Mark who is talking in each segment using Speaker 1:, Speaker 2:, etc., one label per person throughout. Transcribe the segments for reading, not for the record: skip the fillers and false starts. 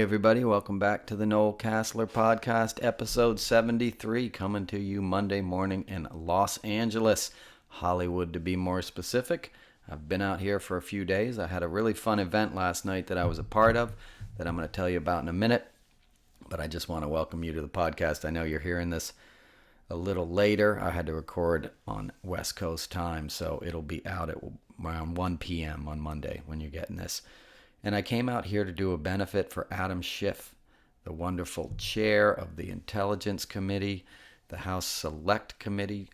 Speaker 1: everybody, welcome back to the Noel Casler podcast, episode 73, coming to you Monday morning in Los Angeles, Hollywood to be more specific. I've been out here for a few days. I had a really fun event last night that I was a part of that I'm going to tell you about in a minute, but I just want to welcome you to the podcast. I know you're hearing this a little later. I had to record on West Coast time, so it'll be out at around 1 p.m. on Monday when you're getting this. And I came out here to do a benefit for Adam Schiff, the wonderful chair of the Intelligence Committee, the House Select Committee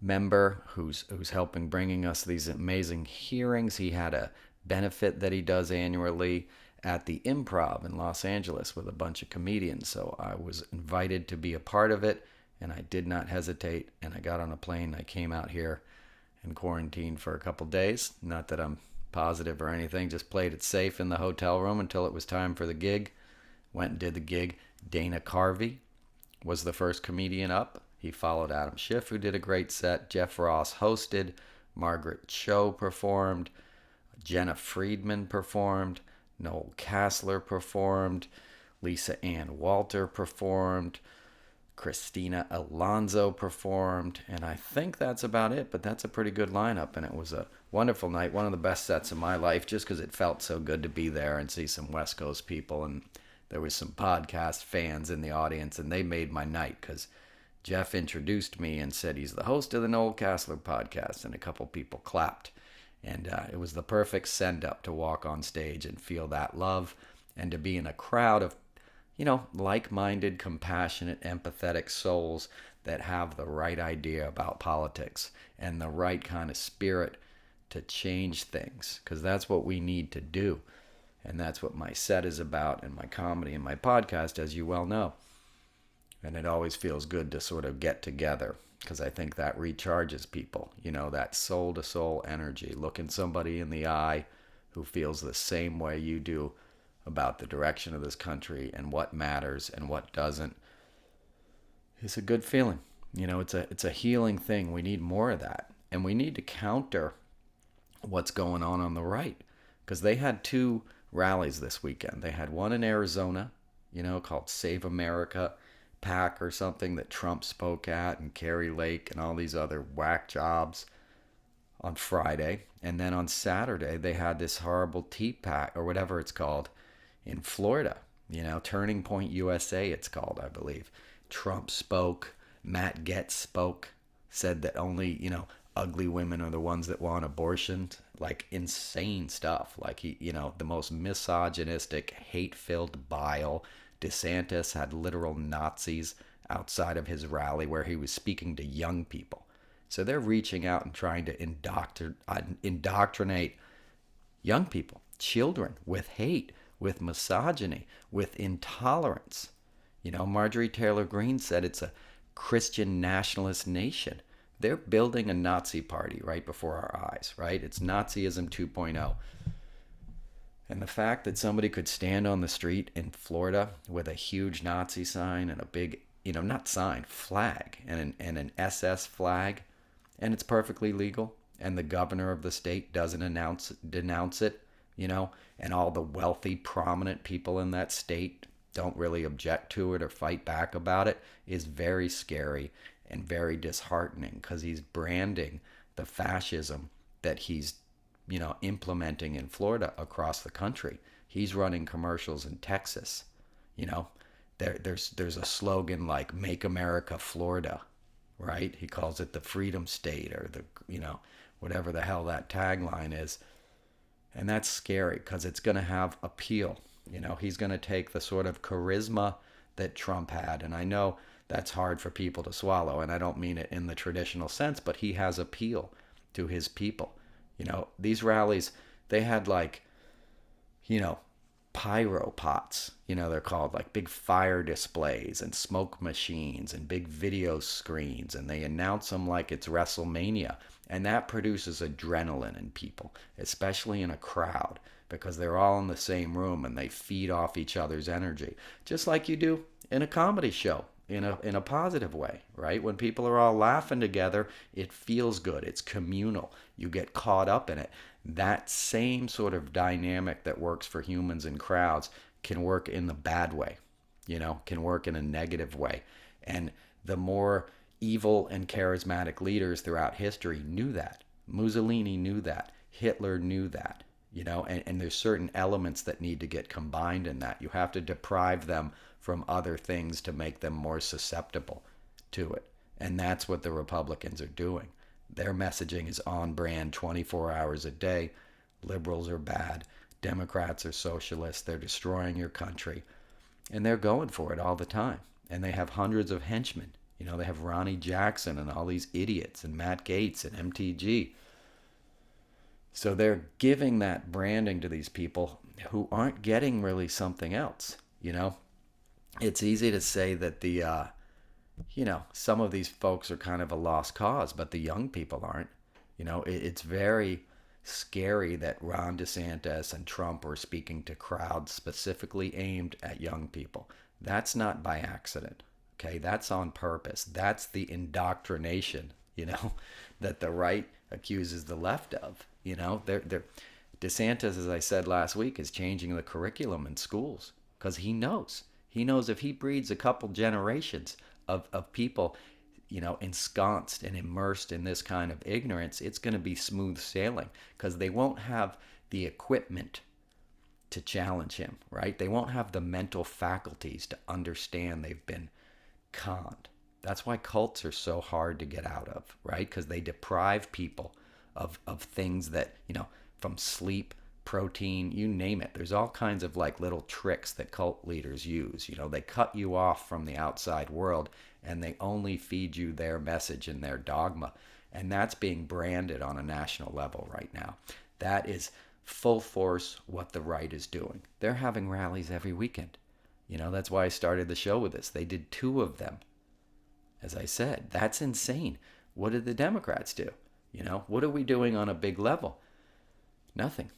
Speaker 1: member who's helping bringing us these amazing hearings. He had a benefit that he does annually at the Improv in Los Angeles with a bunch of comedians. So I was invited to be a part of it, and I did not hesitate. And I got on a plane. I came out here and quarantined for a couple days. Not that I'm positive or anything, just played it safe in the hotel room until it was time for the gig. Went and did the gig. Dana Carvey was the first comedian up. He followed Adam Schiff, who did a great set. Jeff Ross hosted. Margaret Cho performed. Jenna Friedman performed. Noel Casler performed. Lisa Ann Walter performed. Christina Alonso performed, and I think that's about it, but that's a pretty good lineup, and it was a wonderful night, one of the best sets of my life, just because it felt so good to be there and see some West Coast people, and there was some podcast fans in the audience, and they made my night, because Jeff introduced me and said he's the host of the Noel Casler podcast, and a couple people clapped, and it was the perfect send-up to walk on stage and feel that love, and to be in a crowd of like-minded, compassionate, empathetic souls that have the right idea about politics and the right kind of spirit to change things, because that's what we need to do. And that's what my set is about, and my comedy and my podcast, as you well know. And it always feels good to sort of get together, because I think that recharges people, that soul-to-soul energy, looking somebody in the eye who feels the same way you do about the direction of this country and what matters and what doesn't. It's a good feeling. It's a healing thing. We need more of that. And we need to counter what's going on the right. Because they had two rallies this weekend. They had one in Arizona, called Save America PAC or something that Trump spoke at, and Carrie Lake and all these other whack jobs on Friday. And then on Saturday, they had this horrible Tea PAC or whatever it's called in Florida, Turning Point USA, it's called, I believe. Trump spoke, Matt Gaetz spoke, said that only, ugly women are the ones that want abortions, like insane stuff, like the most misogynistic, hate-filled bile. DeSantis had literal Nazis outside of his rally where he was speaking to young people. So they're reaching out and trying to indoctrinate young people, children, with hate, with misogyny, with intolerance. Marjorie Taylor Greene said it's a Christian nationalist nation. They're building a Nazi party right before our eyes, right? It's Nazism 2.0. And the fact that somebody could stand on the street in Florida with a huge Nazi sign and a big, not sign, flag, and an SS flag, and it's perfectly legal, and the governor of the state doesn't denounce it, and all the wealthy, prominent people in that state don't really object to it or fight back about it, is very scary and very disheartening, because he's branding the fascism that he's, implementing in Florida across the country. He's running commercials in Texas. There's a slogan like "Make America Florida," right? He calls it the Freedom State, or whatever the hell that tagline is. And that's scary, because it's going to have appeal. He's going to take the sort of charisma that Trump had. And I know that's hard for people to swallow, and I don't mean it in the traditional sense, but he has appeal to his people. These rallies, they had pyro pots, they're called, like big fire displays and smoke machines and big video screens, and they announce them like it's WrestleMania. And that produces adrenaline in people, especially in a crowd, because they're all in the same room and they feed off each other's energy, just like you do in a comedy show. In a positive way, right? When people are all laughing together, it feels good. It's communal. You get caught up in it. That same sort of dynamic that works for humans in crowds can work in the bad way, can work in a negative way. And the more evil and charismatic leaders throughout history knew that. Mussolini knew that. Hitler knew that, and there's certain elements that need to get combined in that. You have to deprive them from other things to make them more susceptible to it. And that's what the Republicans are doing. Their messaging is on brand 24 hours a day. Liberals are bad. Democrats are socialists. They're destroying your country. And they're going for it all the time. And they have hundreds of henchmen. They have Ronnie Jackson and all these idiots and Matt Gaetz and MTG. So they're giving that branding to these people who aren't getting really something else. It's easy to say that some of these folks are kind of a lost cause, but the young people aren't. It's very scary that Ron DeSantis and Trump were speaking to crowds specifically aimed at young people. That's not by accident. Okay, that's on purpose. That's the indoctrination, that the right accuses the left of. DeSantis, as I said last week, is changing the curriculum in schools because he knows. He knows if he breeds a couple generations of people, ensconced and immersed in this kind of ignorance, it's going to be smooth sailing because they won't have the equipment to challenge him, right? They won't have the mental faculties to understand they've been conned. That's why cults are so hard to get out of, right? Because they deprive people of things that, from sleep, protein, you name it. There's all kinds of like little tricks that cult leaders use. They cut you off from the outside world and they only feed you their message and their dogma. And that's being branded on a national level right now. That is full force what the right is doing. They're having rallies every weekend. That's why I started the show with this. They did 2 of them. As I said, that's insane. What did the Democrats do? What are we doing on a big level? Nothing.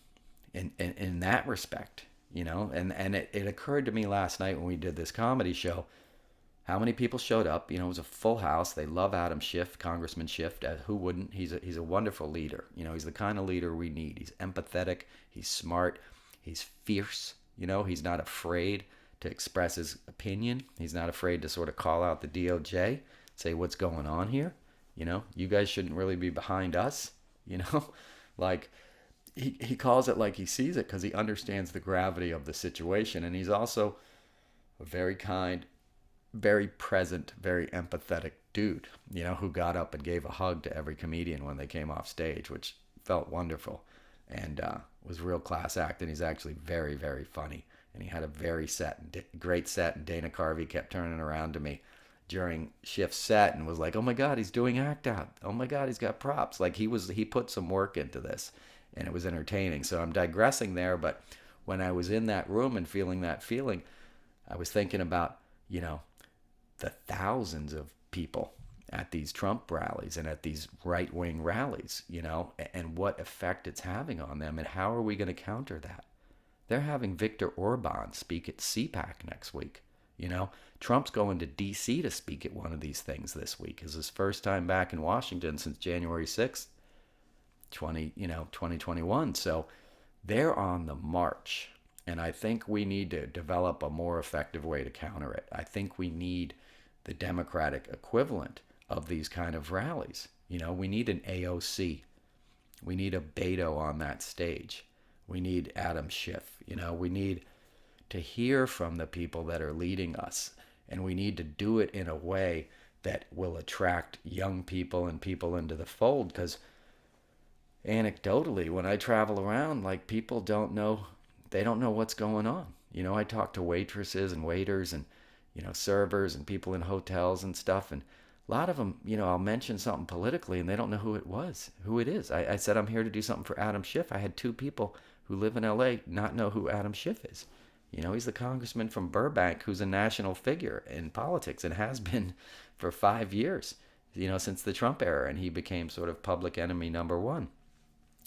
Speaker 1: In that respect, and it occurred to me last night when we did this comedy show, how many people showed up. It was a full house. They love Adam Schiff, Congressman Schiff. Who wouldn't? He's a wonderful leader. He's the kind of leader we need. He's empathetic. He's smart. He's fierce. He's not afraid to express his opinion. He's not afraid to sort of call out the DOJ, say what's going on here. You guys shouldn't really be behind us. Like he calls it like he sees it because he understands the gravity of the situation. And he's also a very kind, very present, very empathetic dude, who got up and gave a hug to every comedian when they came off stage, which felt wonderful and was real class act. And he's actually very, very funny. And he had a very great set. And Dana Carvey kept turning around to me during Schiff's set and was like, "Oh my God, he's doing act out. Oh my God, he's got props." Like he put some work into this, and it was entertaining. So I'm digressing there, but when I was in that room and feeling that feeling, I was thinking about, the thousands of people at these Trump rallies and at these right-wing rallies, and what effect it's having on them, and how are we going to counter that? They're having Viktor Orban speak at CPAC next week. Trump's going to D.C. to speak at one of these things this week. It's his first time back in Washington since January 6th, 2021. So they're on the march. And I think we need to develop a more effective way to counter it. I think we need the Democratic equivalent of these kind of rallies. We need an AOC. We need a Beto on that stage. We need Adam Schiff. We need to hear from the people that are leading us. And we need to do it in a way that will attract young people and people into the fold. Because anecdotally, when I travel around, like people don't know what's going on. I talk to waitresses and waiters and, servers and people in hotels and stuff. And a lot of them, I'll mention something politically and they don't know who it is. I said, I'm here to do something for Adam Schiff. I had 2 people who live in LA not know who Adam Schiff is. He's the congressman from Burbank who's a national figure in politics and has been for 5 years, since the Trump era, and he became sort of public enemy number 1.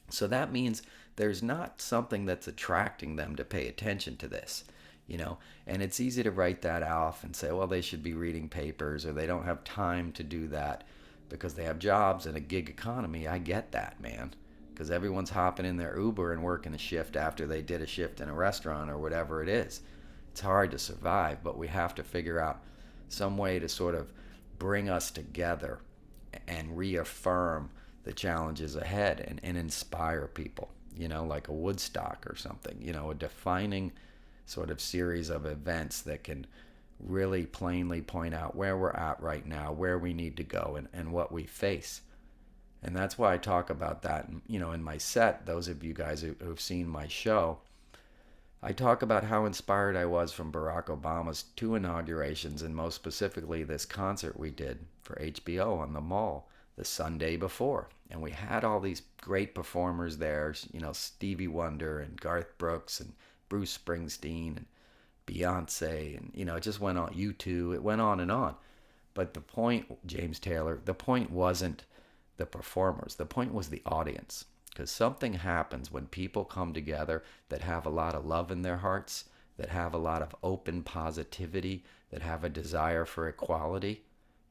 Speaker 1: So that means there's not something that's attracting them to pay attention to this, and it's easy to write that off and say, well, they should be reading papers or they don't have time to do that because they have jobs and a gig economy. I get that, man. Because everyone's hopping in their Uber and working a shift after they did a shift in a restaurant or whatever it is. It's hard to survive, but we have to figure out some way to sort of bring us together and reaffirm the challenges ahead and inspire people, like a Woodstock or something, a defining sort of series of events that can really plainly point out where we're at right now, where we need to go, and what we face. And that's why I talk about that, in my set. Those of you guys who've seen my show, I talk about how inspired I was from Barack Obama's 2 inaugurations, and most specifically this concert we did for HBO on the Mall the Sunday before. And we had all these great performers there, Stevie Wonder and Garth Brooks and Bruce Springsteen and Beyonce, and it just went on. U2, it went on and on. But the point, James Taylor, the point wasn't the performers. The point was the audience. Because something happens when people come together that have a lot of love in their hearts, that have a lot of open positivity, that have a desire for equality.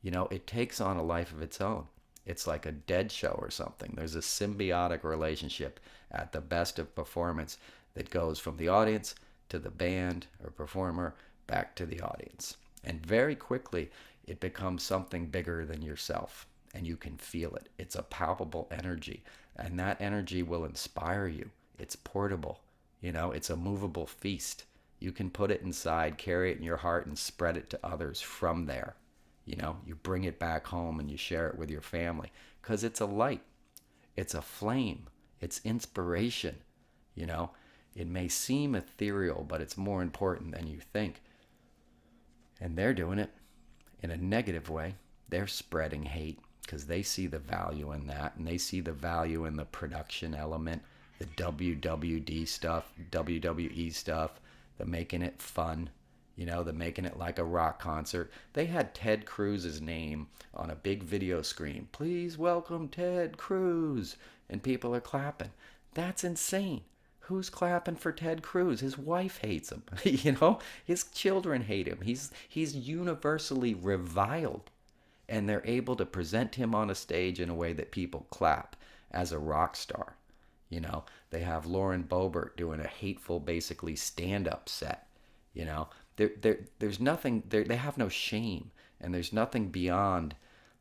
Speaker 1: It takes on a life of its own. It's like a Dead show or something. There's a symbiotic relationship at the best of performance that goes from the audience to the band or performer back to the audience. And very quickly, it becomes something bigger than yourself. And you can feel it. It's a palpable energy. And that energy will inspire you. It's portable. It's a movable feast. You can put it inside, carry it in your heart, and spread it to others from there. You bring it back home and you share it with your family. Because it's a light. It's a flame. It's inspiration. It may seem ethereal, but it's more important than you think. And they're doing it in a negative way. They're spreading hate because they see the value in that, and they see the value in the production element, the WWD stuff, WWE stuff, the making it fun, the making it like a rock concert. They had Ted Cruz's name on a big video screen. Please welcome Ted Cruz. And people are clapping. That's insane. Who's clapping for Ted Cruz? His wife hates him. His children hate him. He's universally reviled. And they're able to present him on a stage in a way that people clap as a rock star. They have Lauren Boebert doing a hateful, basically stand-up set. There's nothing. They have no shame, and there's nothing beyond,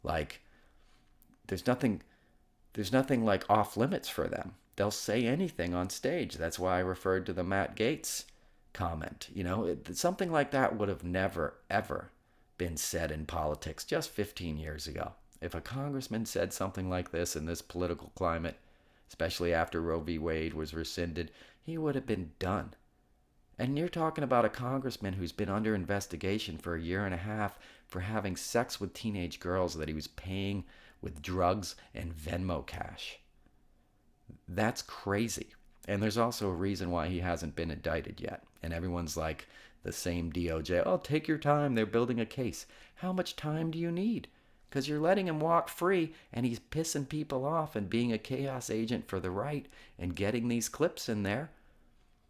Speaker 1: like, there's nothing like off limits for them. They'll say anything on stage. That's why I referred to the Matt Gaetz comment. Something like that would have never ever been said in politics just 15 years ago. If a congressman said something like this in this political climate, especially after Roe v. Wade was rescinded, he would have been done. And you're talking about a congressman who's been under investigation for a year and a half for having sex with teenage girls that he was paying with drugs and Venmo cash. That's crazy. And there's also a reason why he hasn't been indicted yet. And everyone's like the same DOJ. Oh, take your time. They're building a case. How much time do you need? Because you're letting him walk free and he's pissing people off and being a chaos agent for the right and getting these clips in there.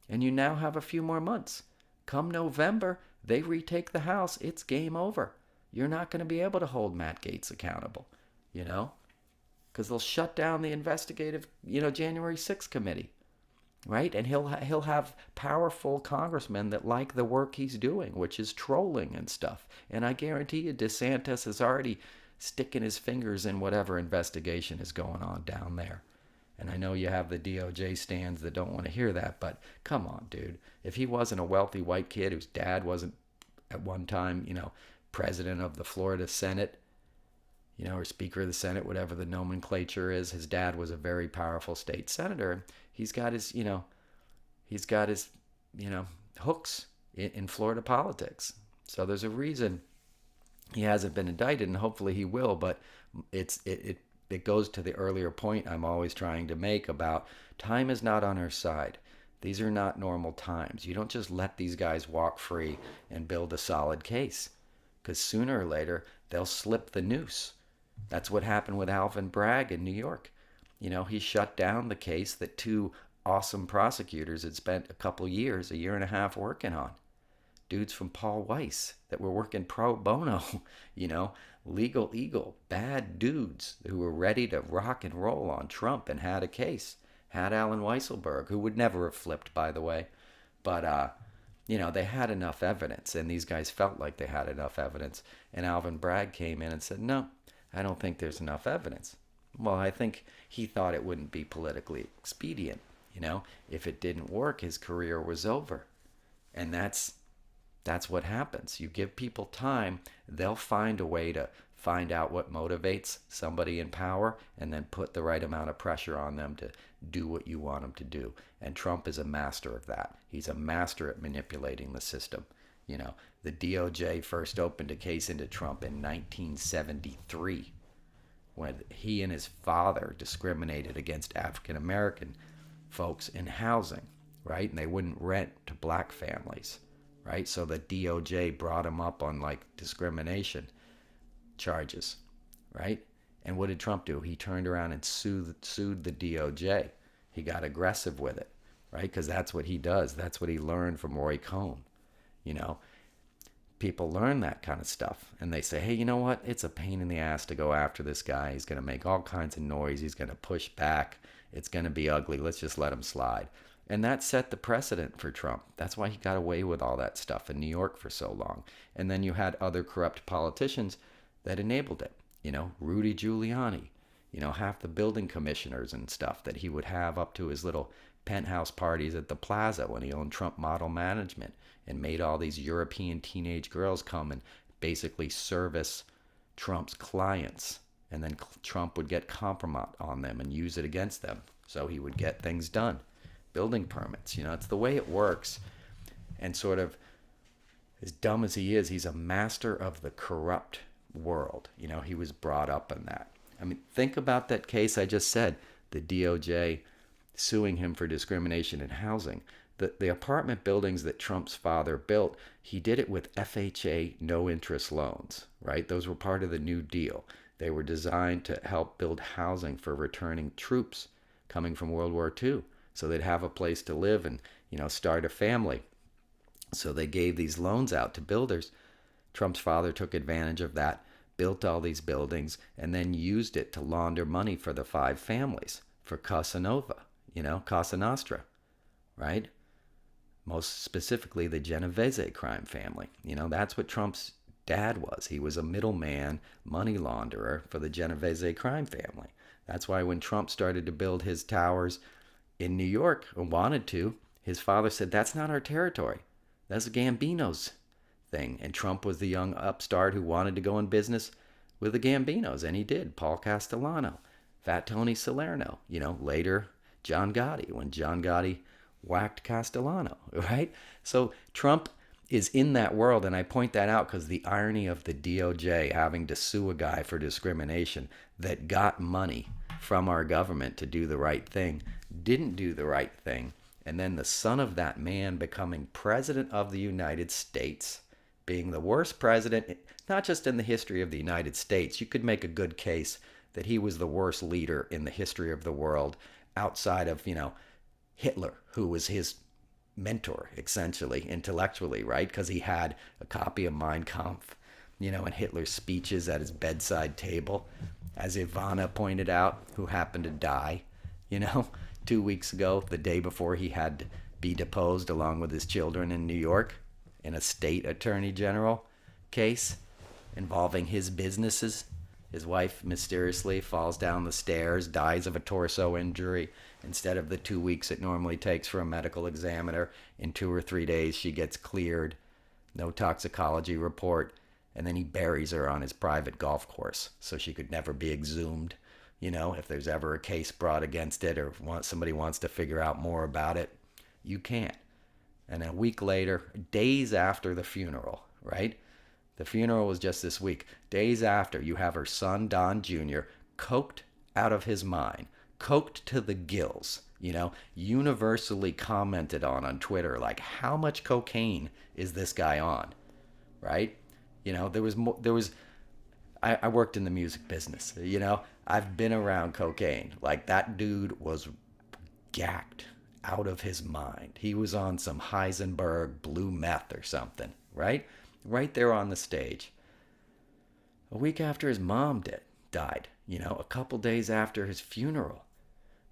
Speaker 1: And you now have a few more months. Come November, they retake the House. It's game over. You're not going to be able to hold Matt Gaetz accountable, because they'll shut down the investigative, January 6th committee, right? And he'll have powerful congressmen that like the work he's doing, which is trolling and stuff. And I guarantee you DeSantis is already sticking his fingers in whatever investigation is going on down there. And I know you have the DOJ stands that don't want to hear that, but come on, dude. If he wasn't a wealthy white kid whose dad wasn't at one time, president of the Florida Senate, or Speaker of the Senate, whatever the nomenclature is, his dad was a very powerful state senator. He's got his, hooks in Florida politics. So there's a reason he hasn't been indicted, and hopefully he will. But it goes to the earlier point I'm always trying to make about time is not on our side. These are not normal times. You don't just let these guys walk free and build a solid case, because sooner or later they'll slip the noose. That's what happened with Alvin Bragg in New York. He shut down the case that 2 awesome prosecutors had spent a year and a half working on. Dudes from Paul Weiss that were working pro bono, legal eagle, bad dudes who were ready to rock and roll on Trump and had a case. Had Alan Weisselberg, who would never have flipped, by the way. But, they had enough evidence, and these guys felt like they had enough evidence. And Alvin Bragg came in and said, no, I don't think there's enough evidence. Well, I think he thought it wouldn't be politically expedient. If it didn't work, his career was over. And that's what happens. You give people time, they'll find a way to find out what motivates somebody in power and then put the right amount of pressure on them to do what you want them to do. And Trump is a master of that. He's a master at manipulating the system. The DOJ first opened a case into Trump in 1973 when he and his father discriminated against African American folks in housing, right? And they wouldn't rent to black families, right? So the DOJ brought him up on discrimination charges, right? And what did Trump do? He turned around and sued the DOJ. He got aggressive with it, right? Because that's what he does. That's what he learned from Roy Cohn. People learn that kind of stuff, and they say, hey, you know what? It's a pain in the ass to go after this guy. He's going to make all kinds of noise. He's going to push back. It's going to be ugly. Let's just let him slide. And that set the precedent for Trump. That's why he got away with all that stuff in New York for so long. And then you had other corrupt politicians that enabled it. Rudy Giuliani, half the building commissioners and stuff that he would have up to his little penthouse parties at the plaza when he owned Trump Model Management and made all these European teenage girls come and basically service Trump's clients. And then Trump would get compromise on them and use it against them. So he would get things done. Building permits, it's the way it works. And sort of as dumb as he is, he's a master of the corrupt world. He was brought up in that. I mean, think about that case I just said, the DOJ suing him for discrimination in housing. The apartment buildings that Trump's father built, he did it with FHA no-interest loans, right? Those were part of the New Deal. They were designed to help build housing for returning troops coming from World War II, so they'd have a place to live and, start a family. So they gave these loans out to builders. Trump's father took advantage of that, built all these buildings, and then used it to launder money for the 5 families, for Casa Nostra, right? Most specifically, the Genovese crime family. That's what Trump's dad was. He was a middleman, money launderer for the Genovese crime family. That's why when Trump started to build his towers in New York, and wanted to, his father said, that's not our territory. That's Gambino's thing. And Trump was the young upstart who wanted to go in business with the Gambinos, and he did. Paul Castellano, Fat Tony Salerno, later John Gotti, when John Gotti whacked Castellano, right? So Trump is in that world, and I point that out because the irony of the DOJ having to sue a guy for discrimination that got money from our government to do the right thing, didn't do the right thing, and then the son of that man becoming president of the United States, being the worst president, not just in the history of the United States. You could make a good case that he was the worst leader in the history of the world outside of, Hitler, who was his mentor, essentially, intellectually, right? Because he had a copy of Mein Kampf, and Hitler's speeches at his bedside table, as Ivana pointed out, who happened to die, 2 weeks ago, the day before he had to be deposed along with his children in New York in a state attorney general case involving his businesses. His wife mysteriously falls down the stairs, dies of a torso injury. Instead of the 2 weeks it normally takes for a medical examiner, in 2 or 3 days she gets cleared, no toxicology report, and then he buries her on his private golf course so she could never be exhumed. If there's ever a case brought against it, or if somebody wants to figure out more about it, you can't. And a week later, days after the funeral, right? The funeral was just this week. Days after, you have her son, Don Jr., coked out of his mind, coked to the gills, universally commented on Twitter, like, how much cocaine is this guy on, right? I worked in the music business, I've been around cocaine. Like, that dude was gacked out of his mind. He was on some Heisenberg blue meth or something, right? Right there on the stage. A week after his mom died, a couple days after his funeral.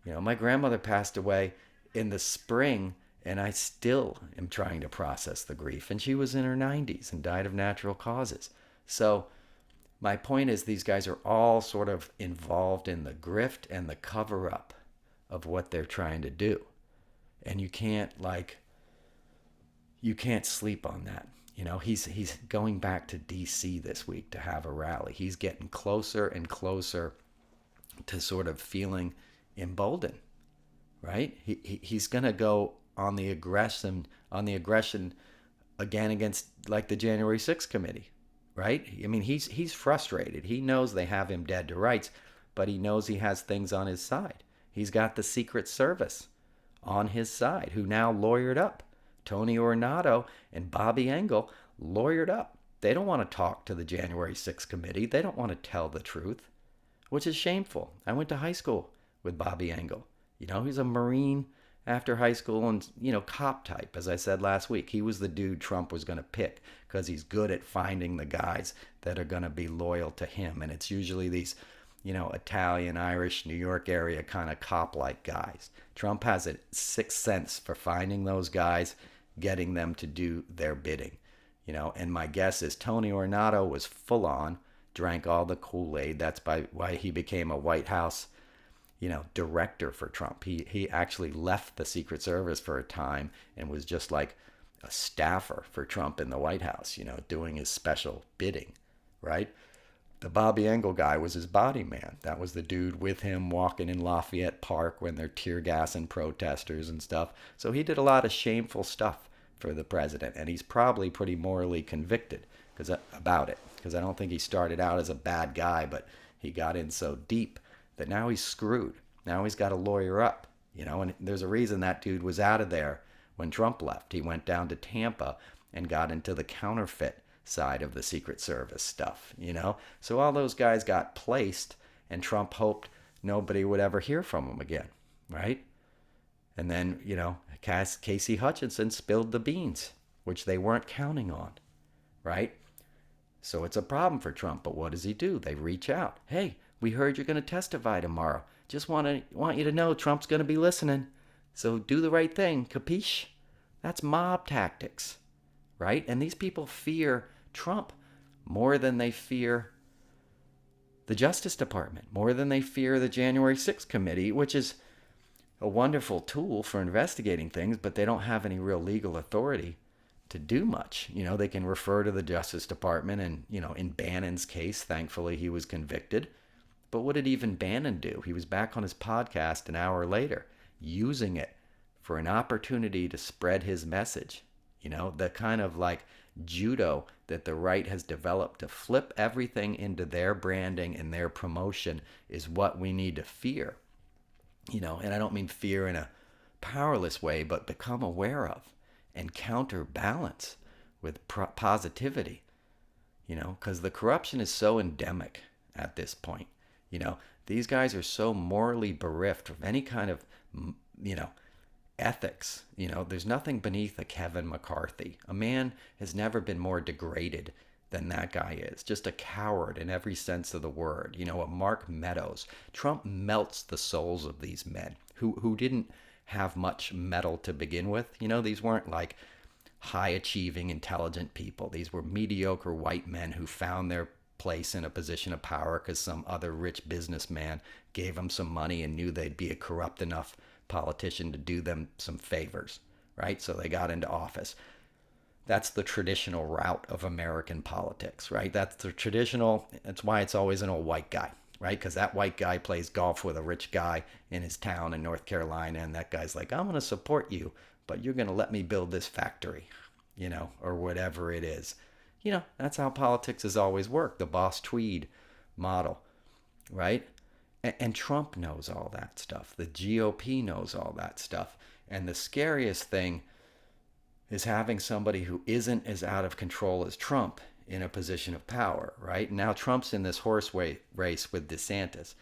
Speaker 1: My grandmother passed away in the spring, And I still am trying to process the grief. And she was in her 90s and died of natural causes. So my point is, these guys are all sort of involved in the grift and the cover up of what they're trying to do. And you can't sleep on that. He's going back to DC this week to have a rally. He's getting closer and closer to sort of feeling emboldened, right? He's going to go on the aggression again against like the January 6th committee, right? I mean, he's frustrated. He knows they have him dead to rights, but he knows he has things on his side. He's got the Secret Service on his side, who now lawyered up. Tony Ornato and Bobby Engel lawyered up. They don't want to talk to the January 6th committee. They don't want to tell the truth, which is shameful. I went to high school with Bobby Engel. He's a Marine after high school and, cop type, as I said last week. He was the dude Trump was going to pick because he's good at finding the guys that are going to be loyal to him. And it's usually these, Italian, Irish, New York area kind of cop-like guys. Trump has a sixth sense for finding those guys, getting them to do their bidding. And my guess is Tony Ornato was full on, drank all the Kool-Aid. That's why he became a White House director for Trump. He actually left the Secret Service for a time and was just like a staffer for Trump in the White House, doing his special bidding, right? The Bobby Engel guy was his body man. That was the dude with him walking in Lafayette Park when they're tear gassing protesters and stuff. So he did a lot of shameful stuff for the president, and he's probably pretty morally convicted about it, because I don't think he started out as a bad guy, but he got in so deep that now he's screwed. Now he's got to lawyer up, and there's a reason that dude was out of there when Trump left. He went down to Tampa and got into the counterfeit side of the Secret Service stuff, So all those guys got placed, and Trump hoped nobody would ever hear from him again, right? And then, Casey Hutchinson spilled the beans, which they weren't counting on, right? So it's a problem for Trump, but what does he do? They reach out. Hey, we heard you're going to testify tomorrow. Just want you to know Trump's going to be listening. So do the right thing, capiche? That's mob tactics, right? And these people fear Trump more than they fear the Justice Department, more than they fear the January 6th committee, which is a wonderful tool for investigating things, but they don't have any real legal authority to do much. They can refer to the Justice Department, and, in Bannon's case, thankfully he was convicted. But what did even Bannon do? He was back on his podcast an hour later, using it for an opportunity to spread his message. The kind of like judo that the right has developed to flip everything into their branding and their promotion is what we need to fear. And I don't mean fear in a powerless way, but become aware of and counterbalance with positivity, because the corruption is so endemic at this point. These guys are so morally bereft of any kind of, ethics. There's nothing beneath a Kevin McCarthy. A man has never been more degraded than that guy is. Just a coward in every sense of the word. A Mark Meadows. Trump melts the souls of these men who didn't have much metal to begin with. These weren't like high achieving, intelligent people. These were mediocre white men who found their place in a position of power because some other rich businessman gave them some money and knew they'd be a corrupt enough politician to do them some favors, right? So they got into office. That's the traditional route of American politics, right? That's why it's always an old white guy, right? Because that white guy plays golf with a rich guy in his town in North Carolina, and that guy's like, I'm going to support you, but you're going to let me build this factory, or whatever it is. That's how politics has always worked, the Boss Tweed model, right? And Trump knows all that stuff. The GOP knows all that stuff. And the scariest thing is having somebody who isn't as out of control as Trump in a position of power, right? Now Trump's in this horse race with DeSantis.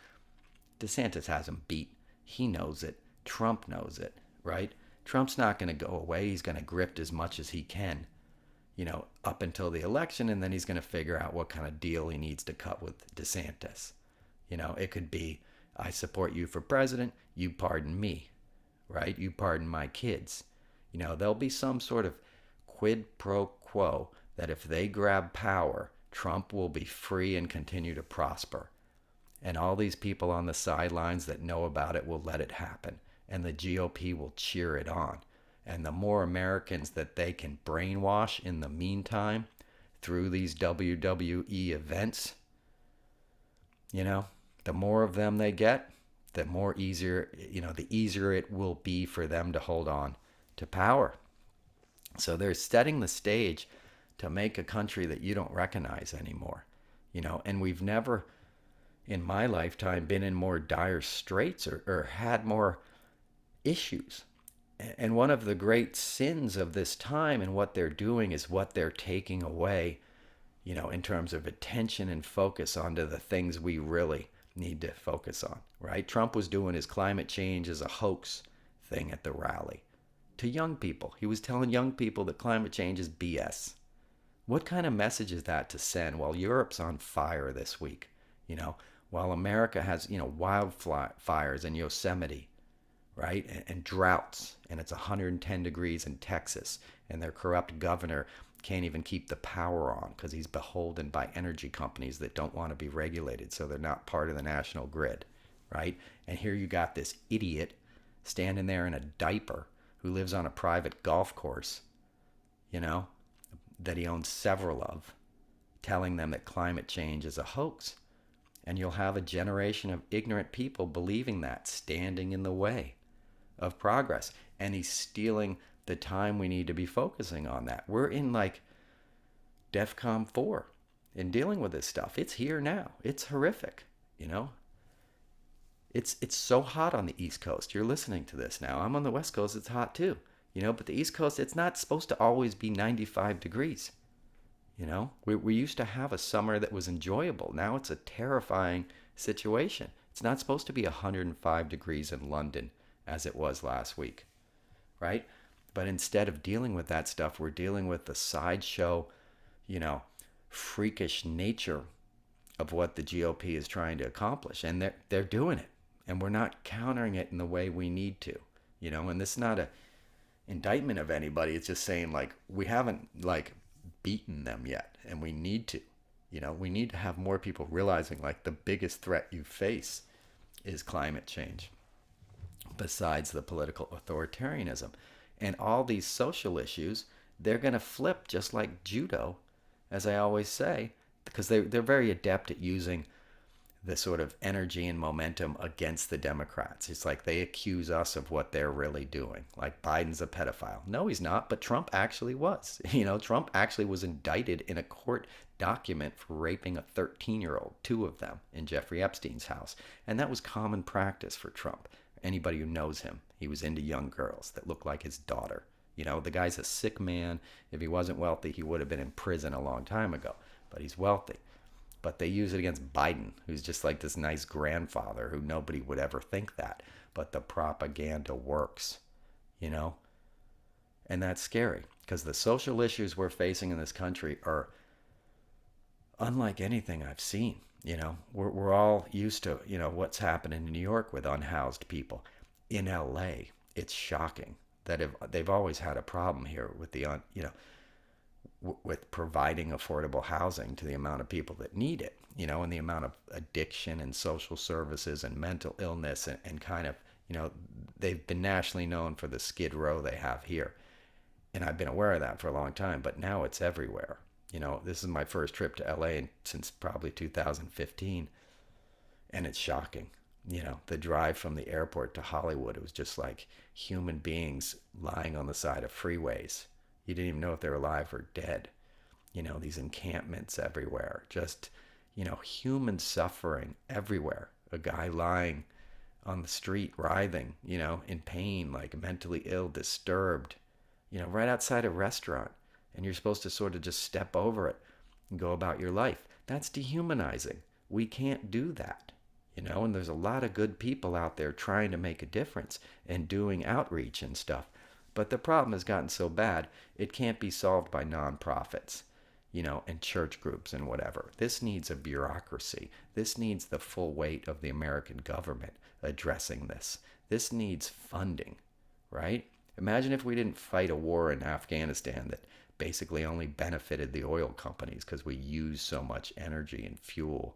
Speaker 1: DeSantis has him beat. He knows it. Trump knows it, right? Trump's not going to go away. He's going to grift as much as he can, up until the election, and then he's going to figure out what kind of deal he needs to cut with DeSantis. It could be, I support you for president, you pardon me, right? You pardon my kids. There'll be some sort of quid pro quo that if they grab power, Trump will be free and continue to prosper. And all these people on the sidelines that know about it will let it happen. And the GOP will cheer it on. And the more Americans that they can brainwash in the meantime through these WWE events, the more of them they get, the easier it will be for them to hold on to power. So they're setting the stage to make a country that you don't recognize anymore. And we've never in my lifetime been in more dire straits or had more issues. And one of the great sins of this time and what they're doing is what they're taking away, in terms of attention and focus onto the things we really need to focus on, right? Trump was doing his climate change as a hoax thing at the rally to young people. He was telling young people that climate change is BS. What kind of message is that to send while Europe's on fire this week? While America has, wildfires in Yosemite, right? And droughts, and it's 110 degrees in Texas, and their corrupt governor can't even keep the power on because he's beholden by energy companies that don't want to be regulated, so they're not part of the national grid, right? And here you got this idiot standing there in a diaper who lives on a private golf course, that he owns several of, telling them that climate change is a hoax. And you'll have a generation of ignorant people believing that, standing in the way of progress. And he's stealing the time we need to be focusing on that. We're in like DEFCON 4 in dealing with this stuff. It's here now. It's horrific, It's so hot on the East Coast. You're listening to this now. I'm on the West Coast. It's hot too, but the East Coast, it's not supposed to always be 95 degrees. We used to have a summer that was enjoyable. Now it's a terrifying situation. It's not supposed to be 105 degrees in London as it was last week, right? But instead of dealing with that stuff, we're dealing with the sideshow, freakish nature of what the GOP is trying to accomplish. And they're doing it. And we're not countering it in the way we need to, and this is not a indictment of anybody. It's just saying we haven't beaten them yet, and we need to. We need to have more people realizing the biggest threat you face is climate change, besides the political authoritarianism. And all these social issues, they're going to flip just like judo, as I always say, because they're very adept at using the sort of energy and momentum against the Democrats. It's like they accuse us of what they're really doing. Like Biden's a pedophile. No, he's not, but Trump actually was. Trump actually was indicted in a court document for raping a 13-year-old, two of them, in Jeffrey Epstein's house. And that was common practice for Trump. Anybody who knows him, he was into young girls that looked like his daughter. The guy's a sick man. If he wasn't wealthy, he would have been in prison a long time ago. But he's wealthy. But they use it against Biden, who's just like this nice grandfather who nobody would ever think that. But the propaganda works, And that's scary because the social issues we're facing in this country are unlike anything I've seen. We're all used to, what's happening in New York with unhoused people. In LA, it's shocking that they've always had a problem here with with providing affordable housing to the amount of people that need it, and the amount of addiction and social services and mental illness and kind of, they've been nationally known for the skid row they have here. And I've been aware of that for a long time, but now it's everywhere. This is my first trip to LA since probably 2015, and it's shocking. The drive from the airport to Hollywood, it was just like human beings lying on the side of freeways. You didn't even know if they were alive or dead. These encampments everywhere. Just, human suffering everywhere. A guy lying on the street, writhing, in pain, like mentally ill, disturbed, right outside a restaurant. And you're supposed to sort of just step over it and go about your life. That's dehumanizing. We can't do that. And there's a lot of good people out there trying to make a difference and doing outreach and stuff. But the problem has gotten so bad, it can't be solved by nonprofits, and church groups and whatever. This needs a bureaucracy. This needs the full weight of the American government addressing this. This needs funding, right? Imagine if we didn't fight a war in Afghanistan that basically only benefited the oil companies because we used so much energy and fuel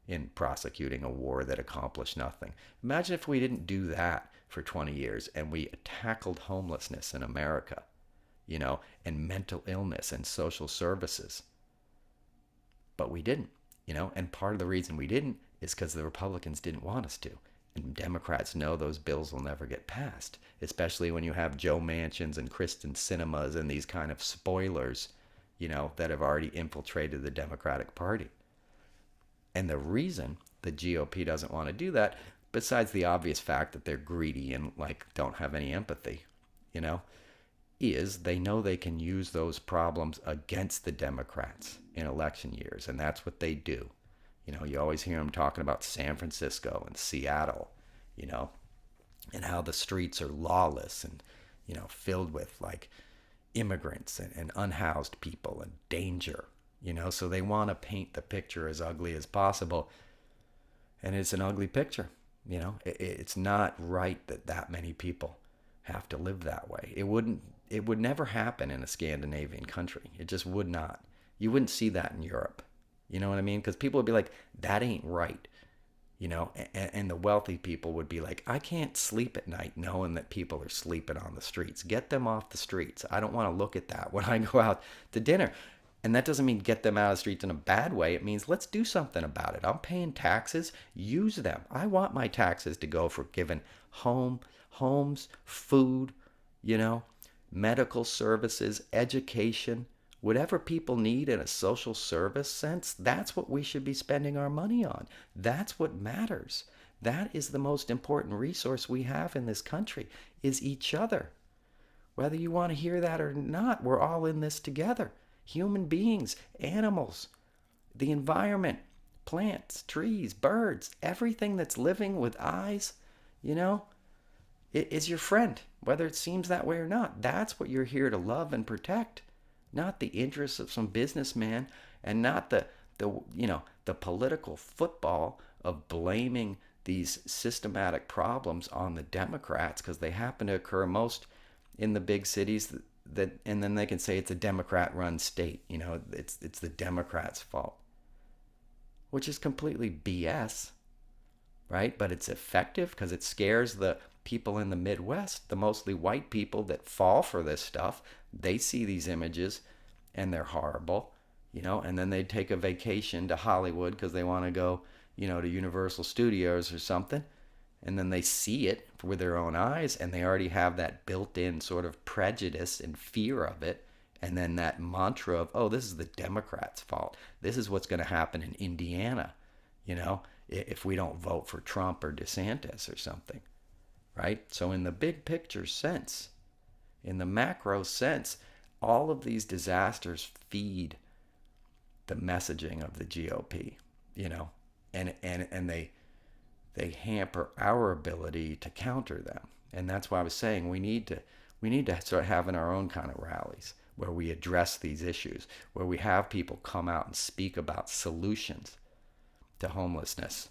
Speaker 1: in prosecuting a war that accomplished nothing. Imagine if we didn't do that for 20 years and we tackled homelessness in America, and mental illness and social services. But we didn't, and part of the reason we didn't is because the Republicans didn't want us to. And Democrats know those bills will never get passed, especially when you have Joe Manchins and Kristen Sinemas and these kind of spoilers, that have already infiltrated the Democratic Party. And the reason the GOP doesn't want to do that, besides the obvious fact that they're greedy and don't have any empathy, is they know they can use those problems against the Democrats in election years. And that's what they do. You always hear them talking about San Francisco and Seattle, and how the streets are lawless and, filled with immigrants and unhoused people and danger, so they want to paint the picture as ugly as possible. And it's an ugly picture. It's not right that many people have to live that way. It would never happen in a Scandinavian country. It just would not. You wouldn't see that in Europe. You know what I mean? Because people would be like, that ain't right. And the wealthy people would be like, I can't sleep at night knowing that people are sleeping on the streets. Get them off the streets. I don't want to look at that when I go out to dinner. And that doesn't mean get them out of the streets in a bad way. It means let's do something about it. I'm paying taxes. Use them. I want my taxes to go for giving homes, food, medical services, education, whatever people need in a social service sense. That's what we should be spending our money on. That's what matters. That is the most important resource we have in this country, is each other. Whether you want to hear that or not, we're all in this together. Human beings, animals, the environment, plants, trees, birds, everything that's living with eyes, is your friend, whether it seems that way or not. That's what you're here to love and protect, not the interests of some businessman, and not the political football of blaming these systematic problems on the Democrats because they happen to occur most in the big cities and then they can say it's a Democrat-run state. It's the Democrats' fault, which is completely BS, right? But it's effective because it scares the people in the Midwest, the mostly white people that fall for this stuff. They see these images and they're horrible, and then they take a vacation to Hollywood because they want to go, to Universal Studios or something. And then they see it with their own eyes, and they already have that built-in sort of prejudice and fear of it. And then that mantra of, oh, this is the Democrats' fault. This is what's going to happen in Indiana, if we don't vote for Trump or DeSantis or something, right? So in the big picture sense, in the macro sense, all of these disasters feed the messaging of the GOP, and they hamper our ability to counter them. And that's why I was saying we need to start having our own kind of rallies where we address these issues, where we have people come out and speak about solutions to homelessness,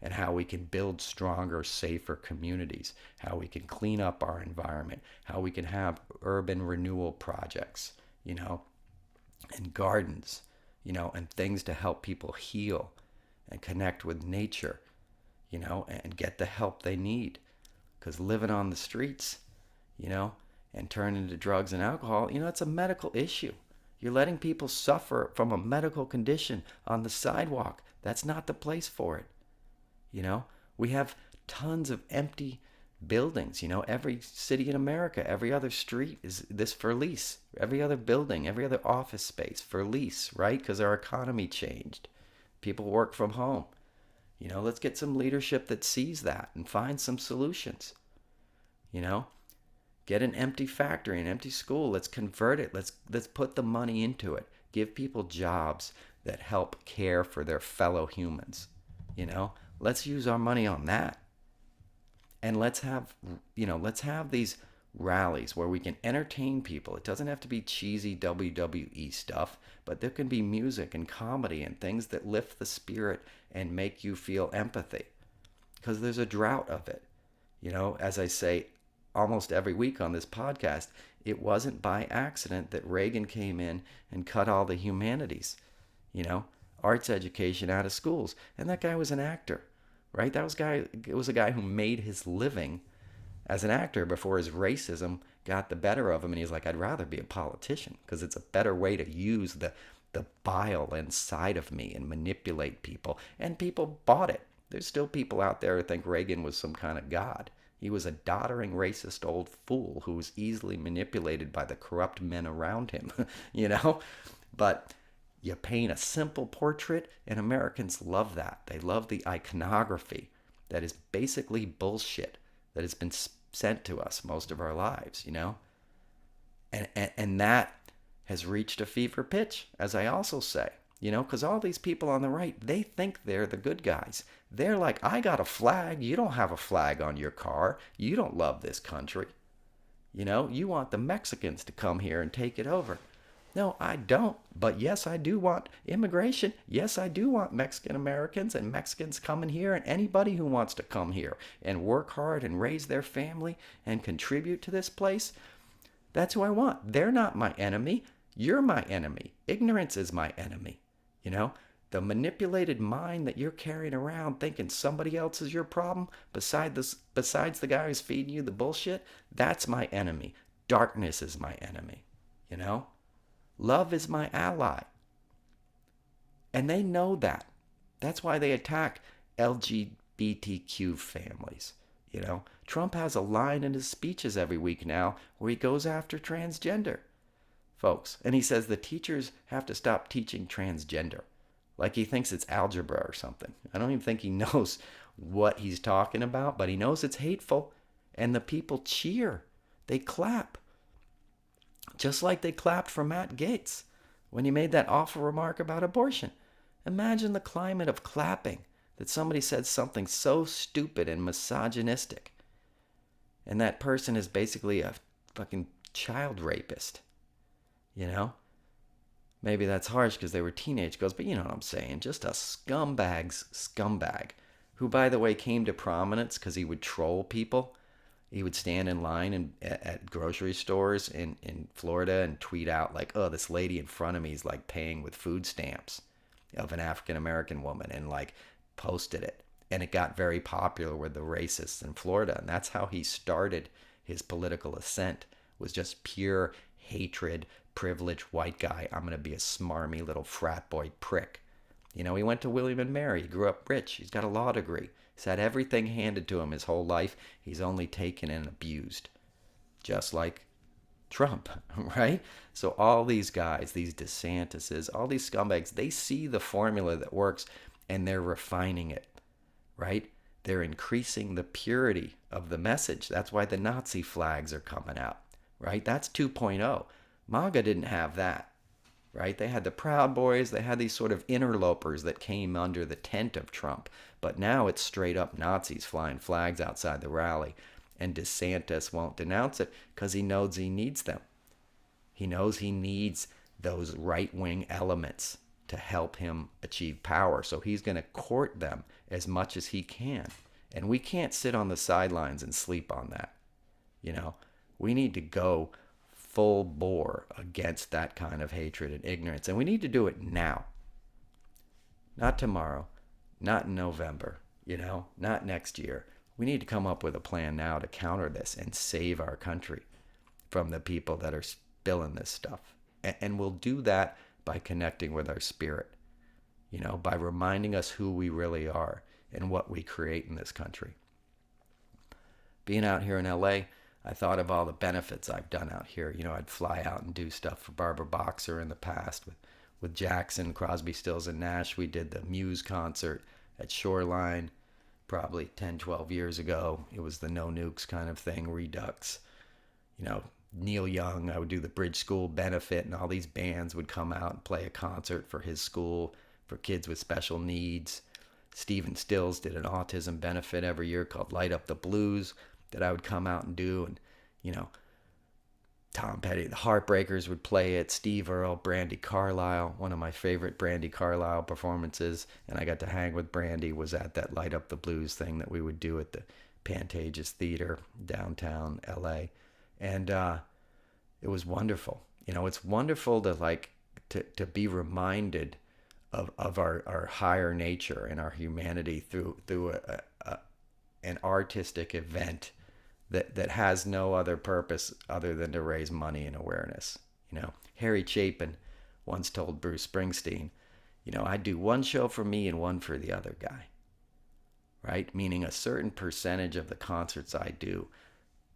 Speaker 1: and how we can build stronger, safer communities, how we can clean up our environment, how we can have urban renewal projects, and gardens, and things to help people heal and connect with nature, and get the help they need. Because living on the streets, and turning to drugs and alcohol, it's a medical issue. You're letting people suffer from a medical condition on the sidewalk. That's not the place for it. We have tons of empty buildings. Every city in America, every other street is this for lease. Every other building, every other office space for lease, right? Because our economy changed. People work from home. Let's get some leadership that sees that and find some solutions. Get an empty factory, an empty school. Let's convert it. Let's put the money into it. Give people jobs that help care for their fellow humans. Let's use our money on that. And let's have these rallies where we can entertain people. It doesn't have to be cheesy WWE stuff, but there can be music and comedy and things that lift the spirit and make you feel empathy. Because there's a drought of it. As I say, almost every week on this podcast, it wasn't by accident that Reagan came in and cut all the humanities, arts education out of schools. And that guy was an actor, right? It was a guy who made his living as an actor before his racism got the better of him. And he's like, I'd rather be a politician because it's a better way to use the bile inside of me and manipulate people. And people bought it. There's still people out there who think Reagan was some kind of god. He was a doddering, racist old fool who was easily manipulated by the corrupt men around him, But you paint a simple portrait, and Americans love that. They love the iconography that is basically bullshit that has been sent to us most of our lives, And that has reached a fever pitch, as I also say, because all these people on the right, they think they're the good guys. They're like, I got a flag. You don't have a flag on your car. You don't love this country. You want the Mexicans to come here and take it over. No, I don't. But yes, I do want immigration. Yes, I do want Mexican Americans and Mexicans coming here, and anybody who wants to come here and work hard and raise their family and contribute to this place. That's who I want. They're not my enemy. You're my enemy. Ignorance is my enemy. The manipulated mind that you're carrying around thinking somebody else is your problem besides the guy who's feeding you the bullshit, that's my enemy. Darkness is my enemy. Love is my ally. And they know that. That's why they attack LGBTQ families. Trump has a line in his speeches every week now where he goes after transgender folks. And he says the teachers have to stop teaching transgender. Like he thinks it's algebra or something. I don't even think he knows what he's talking about, but he knows it's hateful. And the people cheer. They clap. Just like they clapped for Matt Gaetz when he made that awful remark about abortion. Imagine the climate of clapping that somebody said something so stupid and misogynistic. And that person is basically a fucking child rapist. Maybe that's harsh because they were teenage girls, but you know what I'm saying. Just a scumbag's scumbag, who, by the way, came to prominence because he would troll people. He would stand in line at grocery stores in Florida and tweet out like, oh, this lady in front of me is like paying with food stamps of an African-American woman, and like posted it. And it got very popular with the racists in Florida. And that's how he started his political ascent, was just pure hatred, privileged white guy. I'm going to be a smarmy little frat boy prick. He went to William and Mary. He grew up rich. He's got a law degree. He's had everything handed to him his whole life. He's only taken and abused. Just like Trump, right? So all these guys, these DeSantis's, all these scumbags, they see the formula that works and they're refining it, right? They're increasing the purity of the message. That's why the Nazi flags are coming out, right? That's 2.0. MAGA didn't have that, right? They had the Proud Boys. They had these sort of interlopers that came under the tent of Trump. But now it's straight up Nazis flying flags outside the rally. And DeSantis won't denounce it because he knows he needs them. He knows he needs those right-wing elements to help him achieve power. So he's going to court them as much as he can. And we can't sit on the sidelines and sleep on that. We need to go full bore against that kind of hatred and ignorance. And we need to do it now. Not tomorrow. Not in November. Not next year. We need to come up with a plan now to counter this and save our country from the people that are spilling this stuff. And we'll do that by connecting with our spirit, by reminding us who we really are and what we create in this country. Being out here in LA, I thought of all the benefits I've done out here. I'd fly out and do stuff for Barbara Boxer in the past with Jackson, Crosby, Stills, and Nash. We did the Muse concert at Shoreline probably 10, 12 years ago. It was the No Nukes kind of thing, Redux. Neil Young, I would do the Bridge School benefit, and all these bands would come out and play a concert for his school for kids with special needs. Stephen Stills did an autism benefit every year called Light Up the Blues that I would come out and do. And, Tom Petty, the Heartbreakers would play it. Steve Earle, Brandi Carlile, one of my favorite Brandi Carlile performances. And I got to hang with Brandi, was at that Light Up the Blues thing that we would do at the Pantages Theater, downtown LA. And it was wonderful. It's wonderful to be reminded of our higher nature and our humanity through an artistic event that has no other purpose other than to raise money and awareness. Harry Chapin once told Bruce Springsteen, I do one show for me and one for the other guy, right? Meaning a certain percentage of the concerts I do,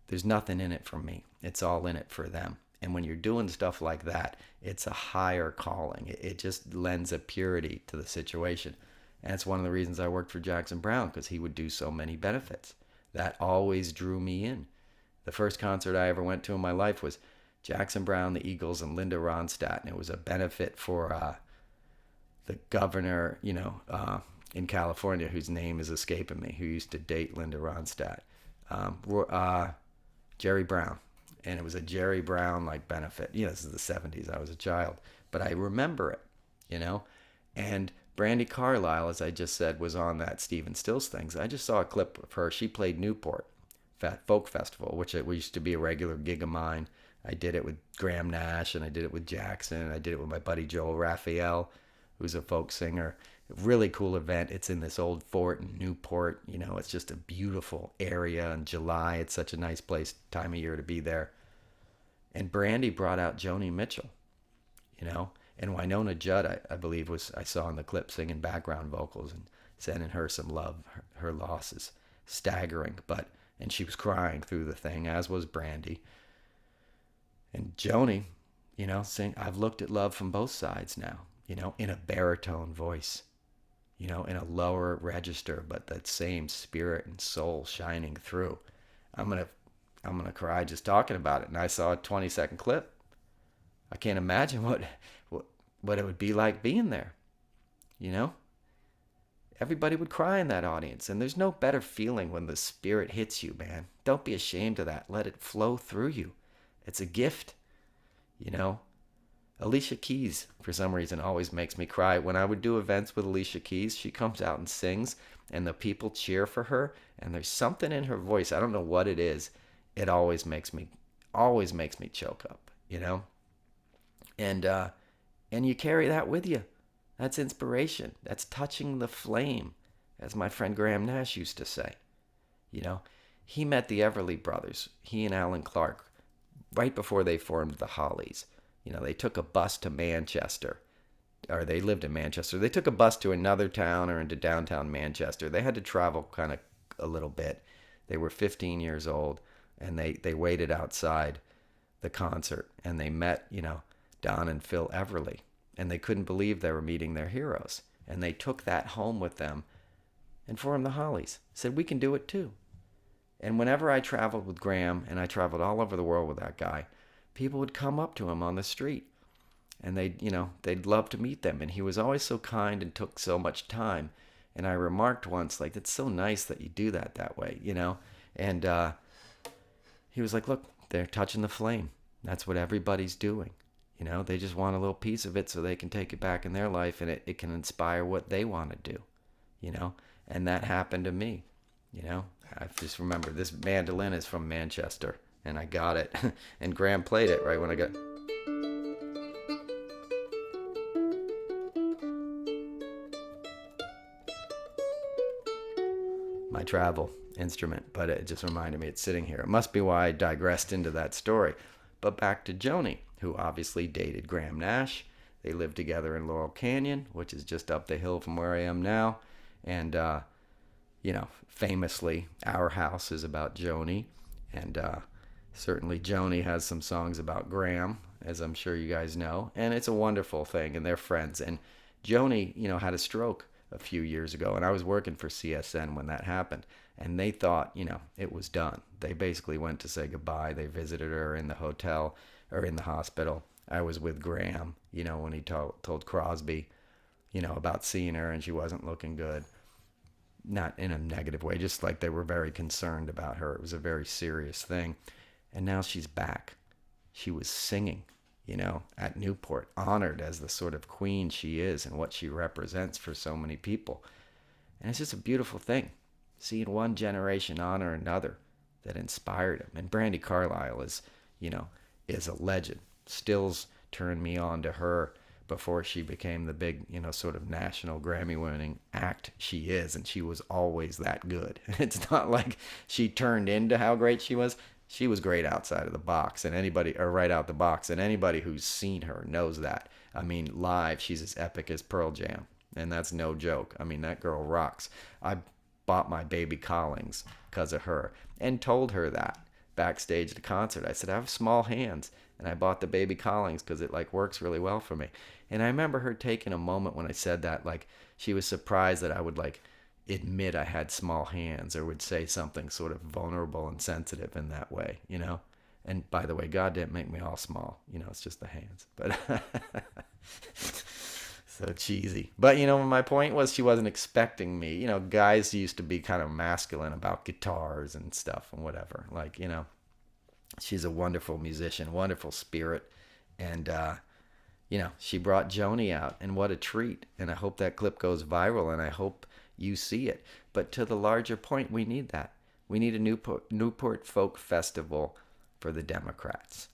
Speaker 1: there's nothing in it for me. It's all in it for them. And when you're doing stuff like that, it's a higher calling. It just lends a purity to the situation. And it's one of the reasons I worked for Jackson Browne, because he would do so many benefits. That always drew me in. The first concert I ever went to in my life was Jackson Browne, the Eagles, and Linda Ronstadt. And it was a benefit for the governor, in California, whose name is escaping me, who used to date Linda Ronstadt. Jerry Brown. And it was a Jerry Brown benefit. This is the 70s. I was a child. But I remember it, And Brandi Carlile, as I just said, was on that Stephen Stills things. I just saw a clip of her. She played Newport Folk Festival, which it used to be a regular gig of mine. I did it with Graham Nash, and I did it with Jackson, and I did it with my buddy Joel Raphael, who's a folk singer. Really cool event. It's in this old fort in Newport. It's just a beautiful area in July. It's such a nice time of year to be there. And Brandi brought out Joni Mitchell, and Winona Judd, I believe, I saw in the clip singing background vocals and sending her some love. Her loss is staggering, and she was crying through the thing, as was Brandi. And Joni, saying, I've looked at love from both sides now, in a baritone voice. In a lower register, but that same spirit and soul shining through. I'm gonna cry just talking about it. And I saw a 20-second clip. I can't imagine what it would be like being there. Everybody would cry in that audience, and there's no better feeling when the spirit hits you, man. Don't be ashamed of that. Let it flow through you. It's a gift. Alicia Keys, for some reason, always makes me cry. When I would do events with Alicia Keys, she comes out and sings, and the people cheer for her, and there's something in her voice. I don't know what it is. It always makes me choke up, And you carry that with you. That's inspiration. That's touching the flame, as my friend Graham Nash used to say. He met the Everly Brothers, he and Alan Clark, right before they formed the Hollies. They took a bus to Manchester, or they lived in Manchester. They took a bus to another town or into downtown Manchester. They had to travel kind of a little bit. They were 15 years old, and they waited outside the concert, and they met, Don and Phil Everly, and they couldn't believe they were meeting their heroes. And they took that home with them and formed the Hollies. Said, we can do it too. And whenever I traveled with Graham, and I traveled all over the world with that guy, people would come up to him on the street, and they'd love to meet them. And he was always so kind and took so much time. And I remarked once, it's so nice that you do that way, And he was like, look, they're touching the flame. That's what everybody's doing. They just want a little piece of it so they can take it back in their life, and it can inspire what they want to do, And that happened to me, I just remember this mandolin is from Manchester. And I got it. And Graham played it right when I got... my travel instrument. But it just reminded me it's sitting here. It must be why I digressed into that story. But back to Joni, who obviously dated Graham Nash. They lived together in Laurel Canyon, which is just up the hill from where I am now. And, famously, Our House is about Joni. And, certainly Joni has some songs about Graham, as I'm sure you guys know, and it's a wonderful thing, and they're friends. And Joni, had a stroke a few years ago, and I was working for CSN when that happened, and they thought, it was done. They basically went to say goodbye. They visited her in the hotel or in the hospital. I was with Graham, when he told Crosby, about seeing her, and she wasn't looking good. Not in a negative way, just like they were very concerned about her. It was a very serious thing. And now she's back. She was singing, at Newport, honored as the sort of queen she is and what she represents for so many people. And it's just a beautiful thing. seeing one generation honor another that inspired him. And Brandi Carlile is, is a legend. Stills turned me on to her before she became the big, sort of national Grammy-winning act she is, and she was always that good. It's not like she turned into how great she was. She was great outside of the box, or right out the box, and anybody who's seen her knows that. I mean, live, she's as epic as Pearl Jam, and that's no joke. I mean, that girl rocks. I bought my baby Collings because of her, and told her that backstage at the concert. I said, I have small hands, and I bought the baby Collings because it works really well for me. And I remember her taking a moment when I said that, she was surprised that I would admit I had small hands, or would say something sort of vulnerable and sensitive in that way, And by the way, God didn't make me all small, it's just the hands. But so cheesy. But my point was, she wasn't expecting me. Guys used to be kind of masculine about guitars and stuff and whatever. She's a wonderful musician, wonderful spirit, and she brought Joni out, and what a treat. And I hope that clip goes viral, and I hope you see it. But to the larger point, we need that. We need a Newport Folk Festival for the Democrats.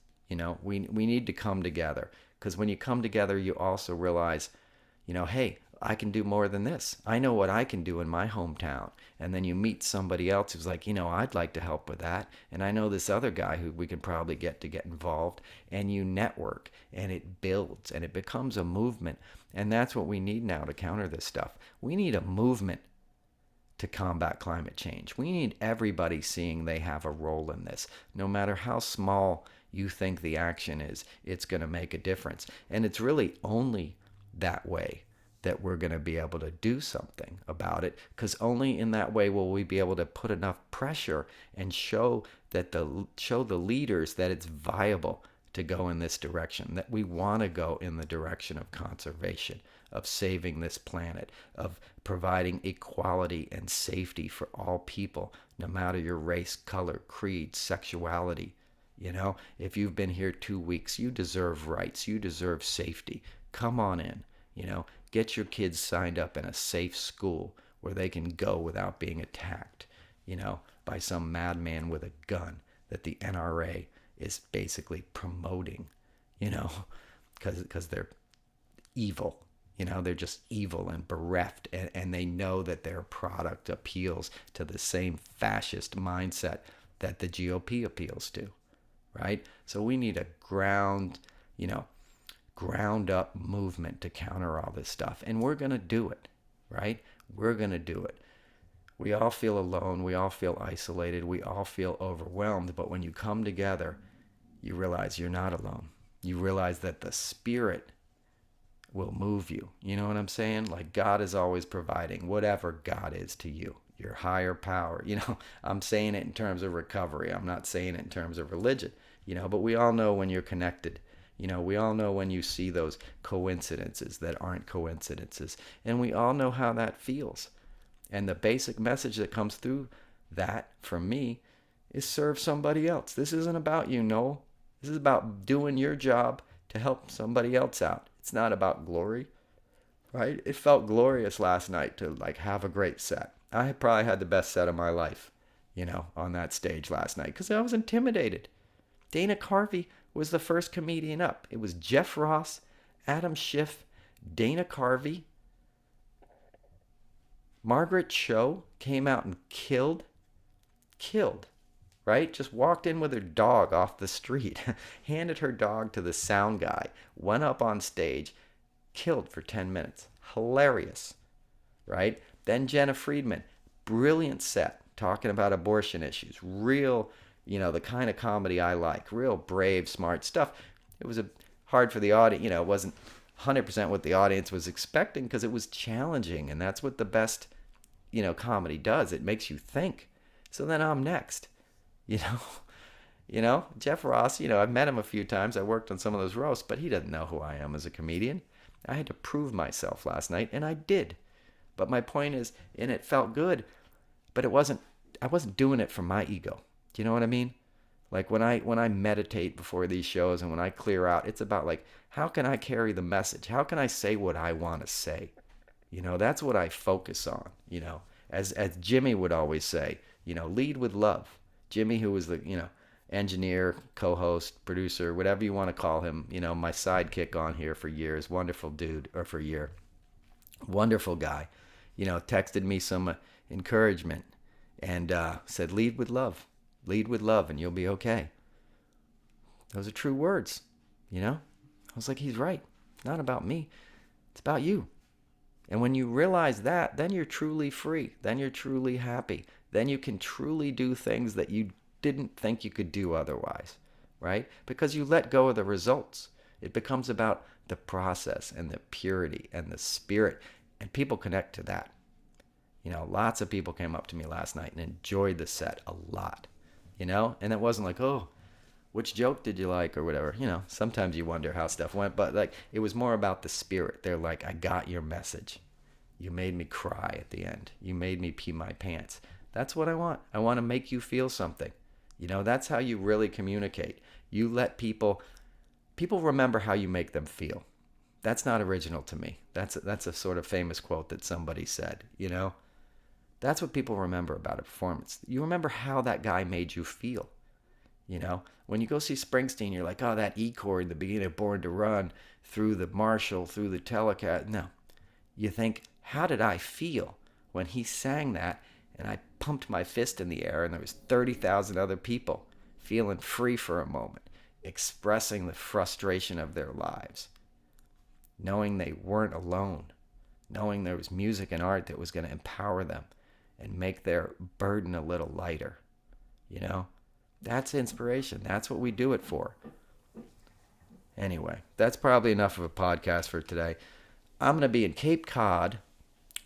Speaker 1: We need to come together, because when you come together, you also realize, hey, I can do more than this. I know what I can do in my hometown. And then you meet somebody else who's like, I'd like to help with that. And I know this other guy who we can probably get involved. And you network, and it builds, and it becomes a movement. And that's what we need now to counter this stuff. We need a movement to combat climate change. We need everybody seeing they have a role in this. No matter how small you think the action is, it's going to make a difference. And it's really only that way that we're going to be able to do something about it, because only in that way will we be able to put enough pressure and show the leaders that it's viable to go in this direction, that we want to go in the direction of conservation, of saving this planet, of providing equality and safety for all people, no matter your race, color, creed, sexuality. If you've been here 2 weeks, you deserve rights, you deserve safety. Come on in. Get your kids signed up in a safe school where they can go without being attacked, by some madman with a gun that the NRA is basically promoting, because they're evil. They're just evil and bereft, and they know that their product appeals to the same fascist mindset that the GOP appeals to, right? So we need a ground up movement to counter all this stuff. And we're going to do it, right? We're going to do it. We all feel alone. We all feel isolated. We all feel overwhelmed. But when you come together, you realize you're not alone. You realize that the Spirit will move you. You know what I'm saying? God is always providing whatever God is to you, your higher power. I'm saying it in terms of recovery. I'm not saying it in terms of religion, but we all know when you're connected. We all know when you see those coincidences that aren't coincidences. And we all know how that feels. And the basic message that comes through that, from me, is serve somebody else. This isn't about you, Noel. This is about doing your job to help somebody else out. It's not about glory, right? It felt glorious last night to have a great set. I probably had the best set of my life, on that stage last night, because I was intimidated. Dana Carvey was the first comedian up. It was Jeff Ross, Adam Schiff, Dana Carvey. Margaret Cho came out and killed, right? Just walked in with her dog off the street, handed her dog to the sound guy, went up on stage, killed for 10 minutes. Hilarious, right? Then Jenna Friedman, brilliant set, talking about abortion issues. Real, the kind of comedy I like. Real brave, smart stuff. It was hard for the audience. It wasn't 100% what the audience was expecting, because it was challenging, and that's what the best, comedy does. It makes you think. So then I'm next. Jeff Ross, I've met him a few times. I worked on some of those roasts, but he doesn't know who I am as a comedian. I had to prove myself last night, and I did. But my point is, and it felt good, but I wasn't doing it for my ego. Do you know what I mean? When I meditate before these shows, and when I clear out, it's about how can I carry the message? How can I say what I want to say? That's what I focus on, as Jimmy would always say, lead with love. Jimmy, who was the, engineer, co-host, producer, whatever you want to call him, my sidekick on here for years, wonderful dude, or for a year, wonderful guy, texted me some encouragement and said, lead with love, and you'll be okay. Those are true words, I was like, he's right. It's not about me. It's about you. And when you realize that, then you're truly free. Then you're truly happy. Then you can truly do things that you didn't think you could do otherwise, right? Because you let go of the results. It becomes about the process and the purity and the spirit. And people connect to that. Lots of people came up to me last night and enjoyed the set a lot, and it wasn't like, oh, which joke did you like or whatever. Sometimes you wonder how stuff went, but like it was more about the spirit. They're like, I got your message. You made me cry at the end. You made me pee my pants. That's what I want. I want to make you feel something. That's how you really communicate. You let people remember how you make them feel. That's not original to me. That's a sort of famous quote that somebody said, That's what people remember about a performance. You remember how that guy made you feel. When you go see Springsteen, you're like, oh, that E chord in the beginning of Born to Run, through the Marshall, through the Telecaster. No. You think, how did I feel when he sang that and I pumped my fist in the air and there was 30,000 other people feeling free for a moment, expressing the frustration of their lives, knowing they weren't alone, knowing there was music and art that was going to empower them and make their burden a little lighter. That's inspiration. That's what we do it for. Anyway, that's probably enough of a podcast for today. I'm going to be in Cape Cod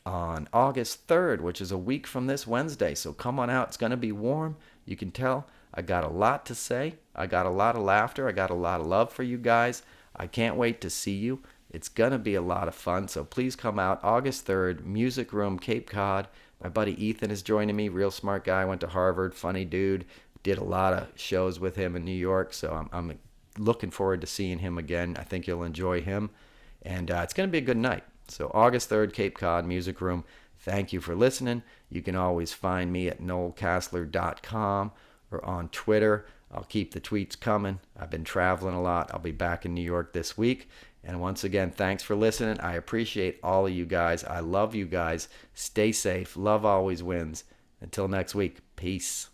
Speaker 1: on August 3rd, which is a week from this Wednesday. So come on out. It's going to be warm. You can tell I got a lot to say. I got a lot of laughter. I got a lot of love for you guys. I can't wait to see you. It's going to be a lot of fun. So please come out August 3rd, Music Room, Cape Cod. My buddy Ethan is joining me. Real smart guy. Went to Harvard. Funny dude. Did a lot of shows with him in New York. So I'm looking forward to seeing him again. I think you'll enjoy him. And it's going to be a good night. So August 3rd, Cape Cod, Music Room. Thank you for listening. You can always find me at noelcasler.com or on Twitter. I'll keep the tweets coming. I've been traveling a lot. I'll be back in New York this week. And once again, thanks for listening. I appreciate all of you guys. I love you guys. Stay safe. Love always wins. Until next week, peace.